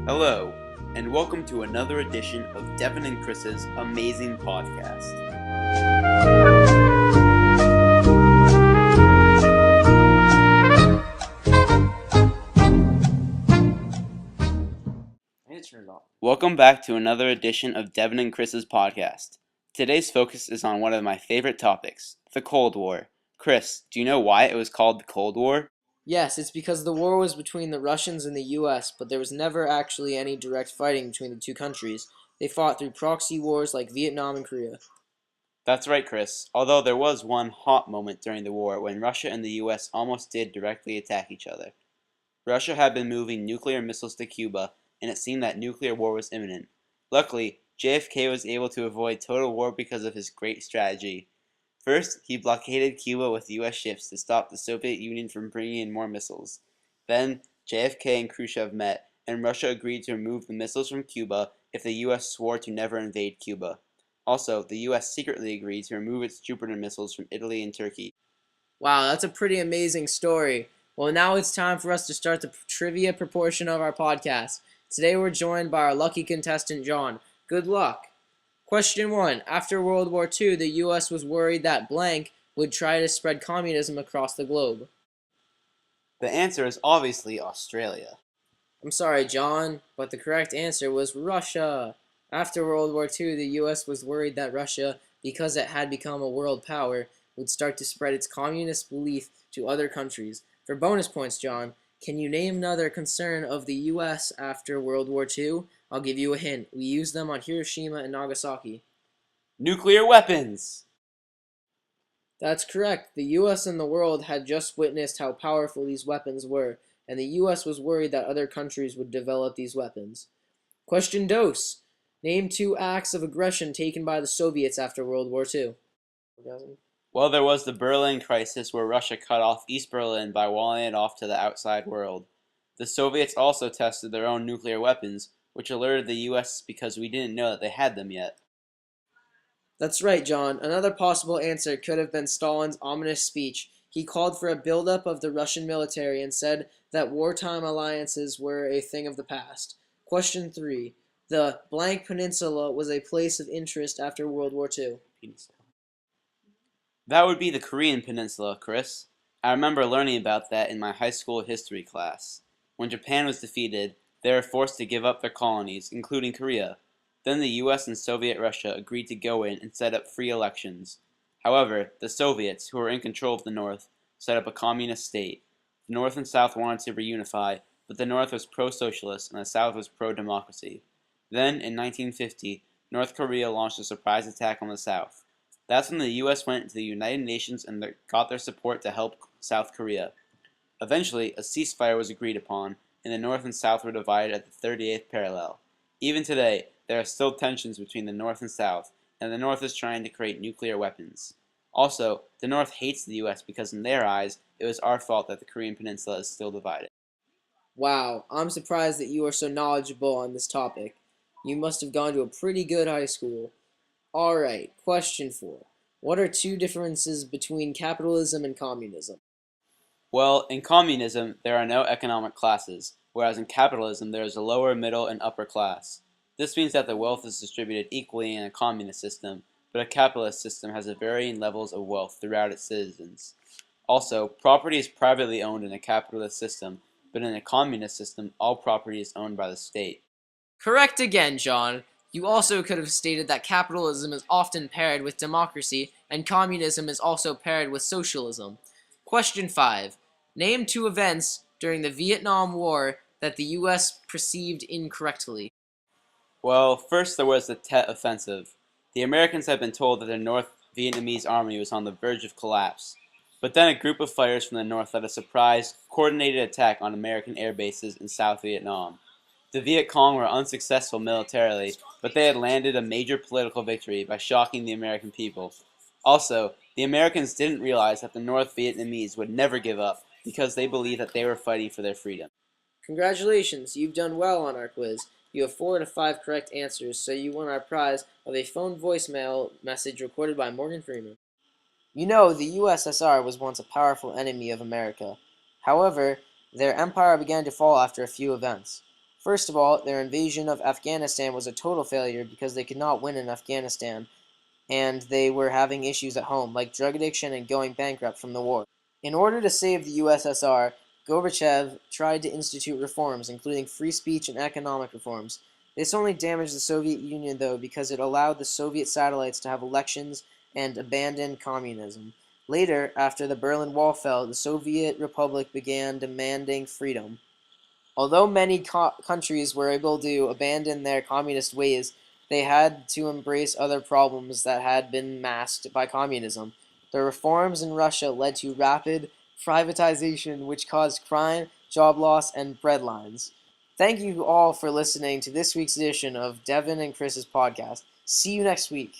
Hello, and welcome to another edition of Devin and Chris's amazing podcast. Welcome back to another edition of Devin and Chris's podcast. Today's focus is on one of my favorite topics, the Cold War. Chris, do you know why it was called the Cold War? Yes, it's because the war was between the Russians and the US, but there was never actually any direct fighting between the two countries. They fought through proxy wars like Vietnam and Korea. That's right, Chris. Although there was one hot moment during the war when Russia and the US almost did directly attack each other. Russia had been moving nuclear missiles to Cuba, and it seemed that nuclear war was imminent. Luckily, JFK was able to avoid total war because of his great strategy. First, he blockaded Cuba with U.S. ships to stop the Soviet Union from bringing in more missiles. Then, JFK and Khrushchev met, and Russia agreed to remove the missiles from Cuba if the U.S. swore to never invade Cuba. Also, the U.S. secretly agreed to remove its Jupiter missiles from Italy and Turkey. Wow, that's a pretty amazing story. Well, now it's time for us to start the trivia proportion of our podcast. Today we're joined by our lucky contestant, John. Good luck. Question 1. After World War II, the U.S. was worried that blank would try to spread communism across the globe. The answer is obviously Australia. I'm sorry, John, but the correct answer was Russia. After World War II, the U.S. was worried that Russia, because it had become a world power, would start to spread its communist belief to other countries. For bonus points, John, can you name another concern of the U.S. after World War II? I'll give you a hint. We used them on Hiroshima and Nagasaki. Nuclear weapons! That's correct. The U.S. and the world had just witnessed how powerful these weapons were, and the U.S. was worried that other countries would develop these weapons. Question dos. Name 2 acts of aggression taken by the Soviets after World War II. Well, there was the Berlin crisis where Russia cut off East Berlin by walling it off to the outside world. The Soviets also tested their own nuclear weapons, which alerted the U.S. because we didn't know that they had them yet. That's right, John. Another possible answer could have been Stalin's ominous speech. He called for a buildup of the Russian military and said that wartime alliances were a thing of the past. Question 3. The blank peninsula was a place of interest after World War II. That would be the Korean Peninsula, Chris. I remember learning about that in my high school history class. When Japan was defeated, they were forced to give up their colonies, including Korea. Then the US and Soviet Russia agreed to go in and set up free elections. However, the Soviets, who were in control of the North, set up a communist state. The North and South wanted to reunify, but the North was pro-socialist and the South was pro-democracy. Then, in 1950, North Korea launched a surprise attack on the South. That's when the U.S. went to the United Nations and got their support to help South Korea. Eventually, a ceasefire was agreed upon, and the North and South were divided at the 38th parallel. Even today, there are still tensions between the North and South, and the North is trying to create nuclear weapons. Also, the North hates the U.S. because in their eyes, it was our fault that the Korean Peninsula is still divided. Wow, I'm surprised that you are so knowledgeable on this topic. You must have gone to a pretty good high school. Alright, question 4. What are 2 differences between capitalism and communism? Well, in communism, there are no economic classes, whereas in capitalism, there is a lower, middle, and upper class. This means that the wealth is distributed equally in a communist system, but a capitalist system has varying levels of wealth throughout its citizens. Also, property is privately owned in a capitalist system, but in a communist system, all property is owned by the state. Correct again, John. You also could have stated that capitalism is often paired with democracy, and communism is also paired with socialism. Question 5. Name 2 events during the Vietnam War that the U.S. perceived incorrectly. Well, first there was the Tet Offensive. The Americans had been told that the North Vietnamese army was on the verge of collapse. But then a group of fighters from the North led a surprise, coordinated attack on American air bases in South Vietnam. The Viet Cong were unsuccessful militarily, but they had landed a major political victory by shocking the American people. Also, the Americans didn't realize that the North Vietnamese would never give up because they believed that they were fighting for their freedom. Congratulations, you've done well on our quiz. You have 4 out of 5 correct answers, so you won our prize of a phone voicemail message recorded by Morgan Freeman. You know, the USSR was once a powerful enemy of America. However, Their empire began to fall after a few events. First of all, their invasion of Afghanistan was a total failure because they could not win in Afghanistan, and they were having issues at home, like drug addiction and going bankrupt from the war. In order to save the USSR, Gorbachev tried to institute reforms, including free speech and economic reforms. This only damaged the Soviet Union, though, because it allowed the Soviet satellites to have elections and abandon communism. Later, after the Berlin Wall fell, the Soviet Republic began demanding freedom. Although many countries were able to abandon their communist ways, they had to embrace other problems that had been masked by communism. The reforms in Russia led to rapid privatization, which caused crime, job loss, and breadlines. Thank you all for listening to this week's edition of Devin and Chris's podcast. See you next week.